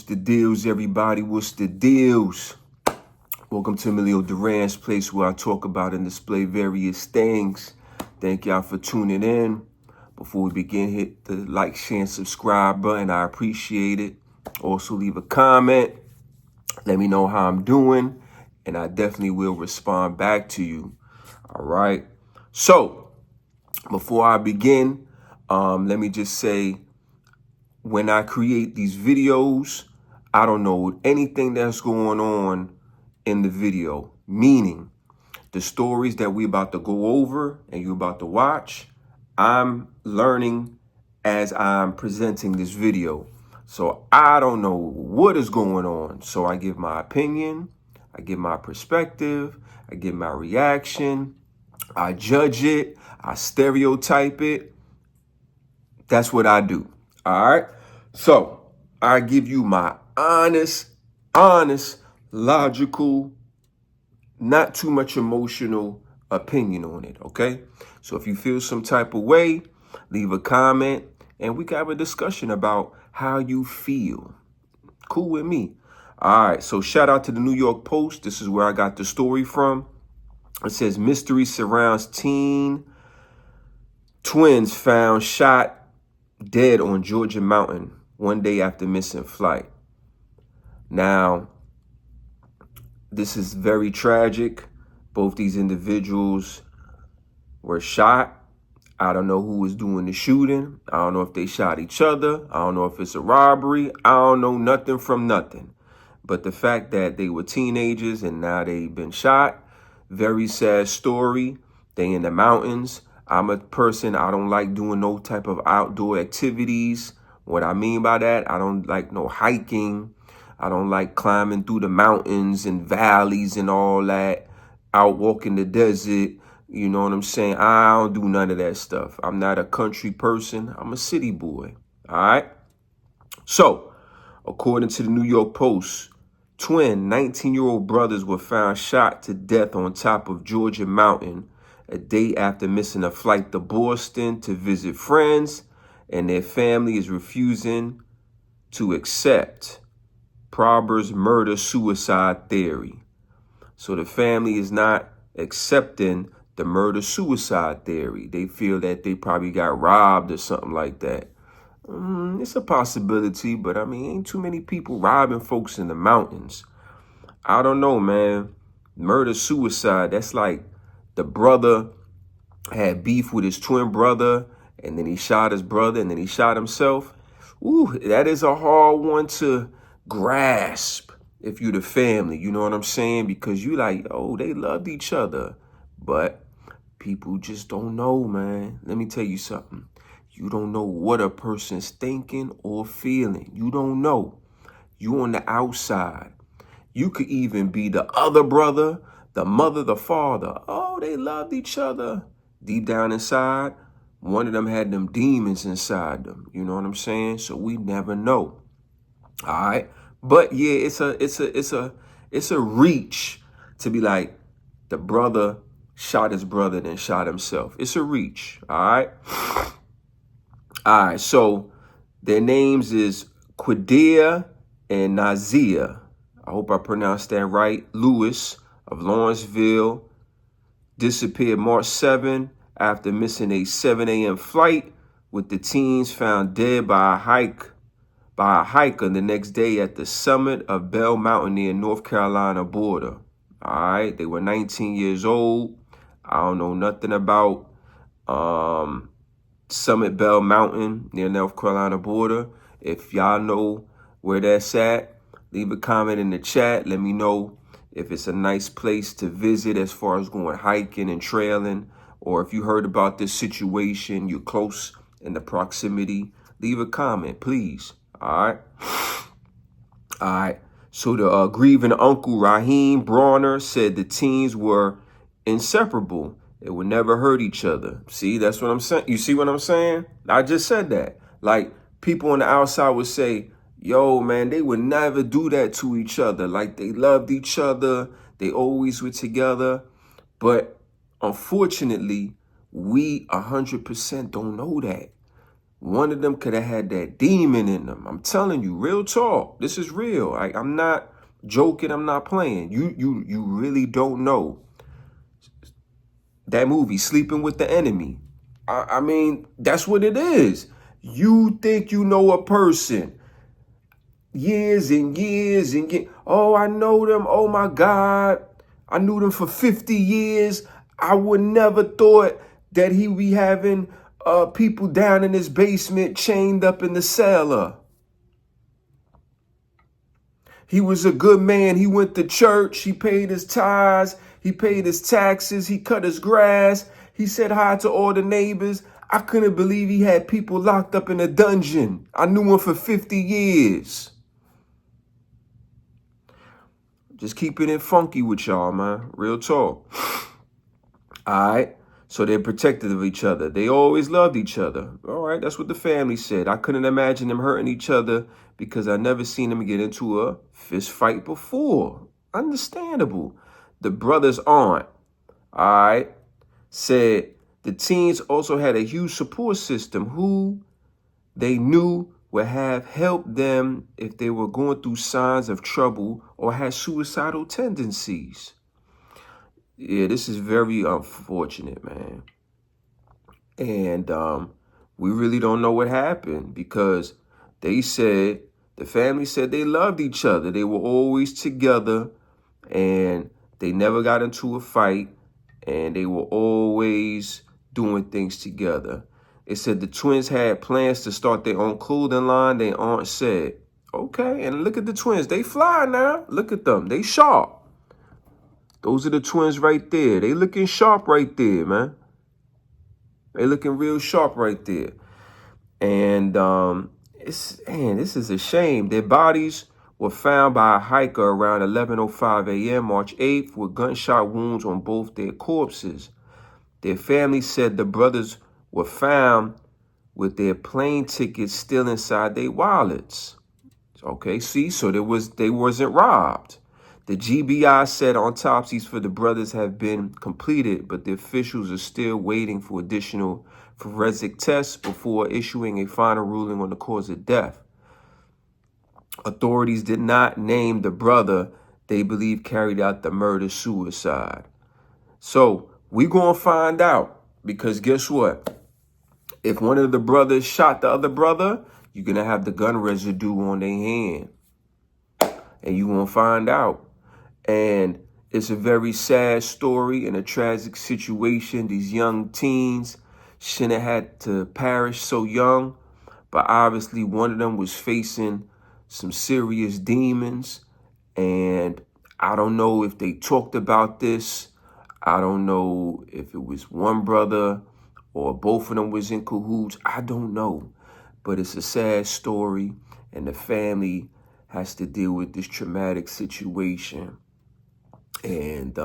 What's the deals, everybody? What's the deals? Welcome to Emilio Duran's place, where I talk about and display various things. Thank y'all for tuning in. Before we begin, hit the like, share, and subscribe button. I appreciate it. Also, leave a comment. Let me know how I'm doing, and I definitely will respond back to you. All right. So, before I begin, let me just say, when I create these videos, I don't know anything that's going on in the video, meaning the stories that we about to go over and you're about to watch, I'm learning as I'm presenting this video. So I don't know what is going on. So I give my opinion, I give my perspective, I give my reaction, I judge it, I stereotype it. That's what I do. All right. So I give you my honest, logical, not too much emotional opinion on it. Okay. So if you feel some type of way, leave a comment and we can have a discussion about how you feel. Cool with me. All right. So shout out to the New York Post. This is where I got the story from. It says mystery surrounds teen twins found shot dead on Georgia mountain one day after missing flight. Now, this is very tragic. Both these individuals were shot. I don't know who was doing the shooting. I don't know if they shot each other. I don't know if it's a robbery. I don't know nothing from nothing. But the fact that they were teenagers and now they've been shot, very sad story. They in the mountains. I'm a person, I don't like doing no type of outdoor activities. What I mean by that, I don't like no hiking. I don't like climbing through the mountains and valleys and all that. Out walking the desert, you know what I'm saying? I don't do none of that stuff. I'm not a country person. I'm a city boy, all right? So, according to the New York Post, twin 19-year-old brothers were found shot to death on top of Georgia mountain a day after missing a flight to Boston to visit friends, and their family is refusing to accept Prober's murder-suicide theory. So the family is not accepting the murder-suicide theory. They feel that they probably got robbed or something like that. It's a possibility, but I mean, ain't too many people robbing folks in the mountains. I don't know, man. Murder-suicide, that's like the brother had beef with his twin brother, and then he shot his brother, and then he shot himself. Ooh, that is a hard one to grasp if you're the family, you know what I'm saying? Because you like, oh, they loved each other. But people just don't know, man. Let me tell you something. You don't know what a person's thinking or feeling. You don't know. You on the outside. You could even be the other brother, the mother, the father. Oh, they loved each other. Deep down inside, one of them had them demons inside them. You know what I'm saying? So we never know. All right. But yeah, it's a reach to be like the brother shot his brother then shot himself. It's a reach. All right. All right. So their names is Qaadir and Nazir. I hope I pronounced that right. Lewis of Lawrenceville disappeared March 7 after missing a 7 a.m. flight, with the teens found dead by a hiker the next day at the summit of Bell Mountain near North Carolina border. All right, they were 19 years old. I don't know nothing about Summit Bell Mountain near North Carolina border. If y'all know where that's at, leave a comment in the chat. Let me know if it's a nice place to visit as far as going hiking and trailing, or if you heard about this situation, you're close in the proximity, leave a comment, please. All right. All right. So the grieving uncle, Raheem Brawner, said the teens were inseparable. They would never hurt each other. See, that's what I'm saying. You see what I'm saying? I just said that. Like, people on the outside would say, yo, man, they would never do that to each other. Like, they loved each other. They always were together. But unfortunately, we 100% don't know that. One of them could have had that demon in them. I'm telling you, real talk. This is real. I'm not joking. I'm not playing. You really don't know. That movie, Sleeping with the Enemy. I mean, that's what it is. You think you know a person. Years and years and years. Oh, I know them. Oh, my God. I knew them for 50 years. I would never thought that he be having people down in his basement chained up in the cellar. He was a good man. He went to church. He paid his tithes. He paid his taxes. He cut his grass. He said hi to all the neighbors. I couldn't believe he had people locked up in a dungeon. I knew him for 50 years. Just keeping it funky with y'all, man. Real talk. All right. So they're protective of each other. They always loved each other. All right. That's what the family said. I couldn't imagine them hurting each other because I never seen them get into a fist fight before. Understandable. The brother's aunt, all right, said the teens also had a huge support system who they knew would have helped them if they were going through signs of trouble or had suicidal tendencies. Yeah, this is very unfortunate, man. And we really don't know what happened because they said, the family said they loved each other. They were always together and they never got into a fight and they were always doing things together. It said the twins had plans to start their own clothing line. Their aunt said, okay, and look at the twins. They fly now. Look at them. They sharp. Those are the twins right there. They looking sharp right there, man. They looking real sharp right there. And this is a shame. Their bodies were found by a hiker around 11:05 a.m. March 8th with gunshot wounds on both their corpses. Their family said the brothers were found with their plane tickets still inside their wallets. Okay, see, so they wasn't robbed. The GBI said autopsies for the brothers have been completed, but the officials are still waiting for additional forensic tests before issuing a final ruling on the cause of death. Authorities did not name the brother they believe carried out the murder-suicide. So we're going to find out because guess what? If one of the brothers shot the other brother, you're going to have the gun residue on their hand. And you're going to find out. And it's a very sad story and a tragic situation. These young teens shouldn't have had to perish so young. But obviously one of them was facing some serious demons. And I don't know if they talked about this. I don't know if it was one brother or both of them was in cahoots. I don't know. But it's a sad story. And the family has to deal with this traumatic situation. And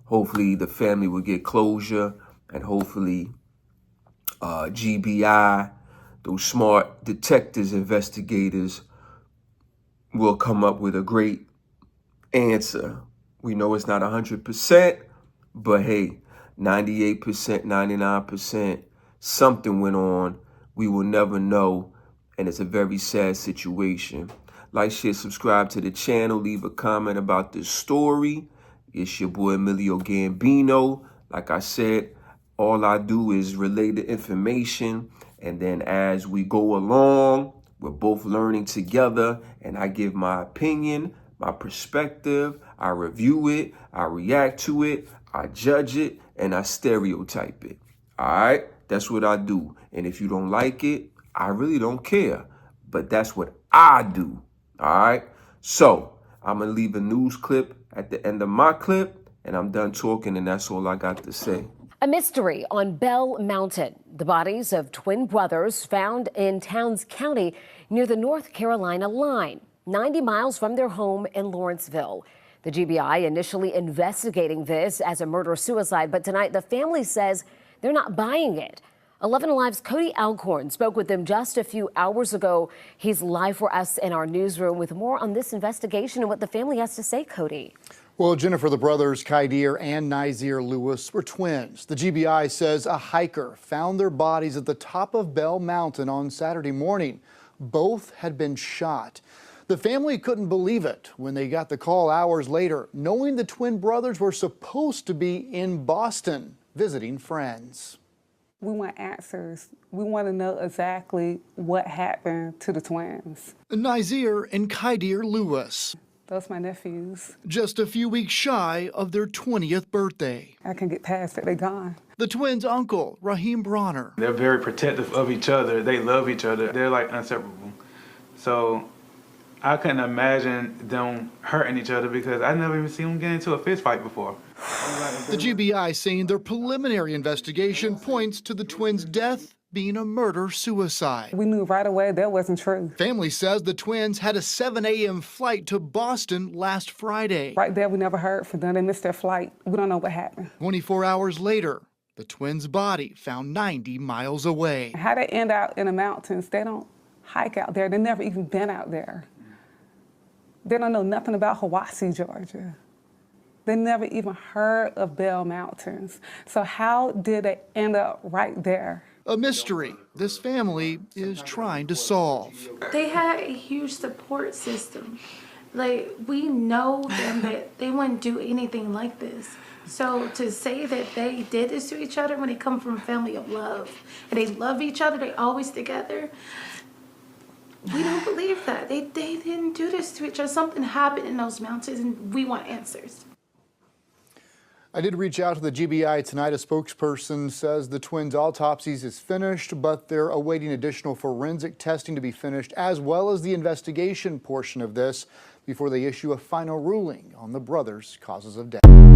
hopefully the family will get closure. And hopefully GBI, those smart detectives, investigators, will come up with a great answer. We know it's not 100%, but hey, 98%, 99%, something went on. We will never know, and it's a very sad situation. Like, share, subscribe to the channel, leave a comment about this story. It's your boy Emilio Gambino. Like I said, all I do is relay the information, and then as we go along, we're both learning together, and I give my opinion, my perspective, I review it, I react to it, I judge it, and I stereotype it. All right? That's what I do. And if you don't like it, I really don't care. But that's what I do. All right? So I'm going to leave a news clip at the end of my clip, and I'm done talking, and that's all I got to say. A mystery on Bell Mountain. The bodies of twin brothers found in Towns County near the North Carolina line, 90 miles from their home in Lawrenceville. The GBI initially investigating this as a murder-suicide, but tonight the family says they're not buying it. 11 Alive's Cody Alcorn spoke with them just a few hours ago. He's live for us in our newsroom with more on this investigation and what the family has to say, Cody. Well, Jennifer, the brothers Qaadir and Nazir Lewis were twins. The GBI says a hiker found their bodies at the top of Bell Mountain on Saturday morning. Both had been shot. The family couldn't believe it when they got the call hours later, knowing the twin brothers were supposed to be in Boston visiting friends. We want answers. We want to know exactly what happened to the twins. Naazir and Qaadir Lewis, Those my nephews. just a few weeks shy of their 20th birthday. I can get past it, they're gone. The twins' uncle, Raheem Bronner. They're very protective of each other. They love each other. They're like inseparable. So I couldn't imagine them hurting each other because I never even seen them get into a fist fight before. The GBI saying their preliminary investigation points to the twins' death being a murder-suicide. We knew right away that wasn't true. Family says the twins had a 7 a.m. flight to Boston last Friday. Right there, we never heard from them. They missed their flight. We don't know what happened. 24 hours later, the twins' body found 90 miles away. How they end out in the mountains, they don't hike out there. They've never even been out there. They don't know nothing about Hiwassee, Georgia. They never even heard of Bell Mountains. So how did they end up right there? A mystery this family is trying to solve. They had a huge support system. Like, we know them that they wouldn't do anything like this. So to say that they did this to each other when they come from a family of love and they love each other, they always together, we don't believe that. They didn't do this to each other. Something happened in those mountains and we want answers. I did reach out to the GBI tonight. A spokesperson says the twins' autopsies is finished, but they're awaiting additional forensic testing to be finished, as well as the investigation portion of this, before they issue a final ruling on the brothers' causes of death.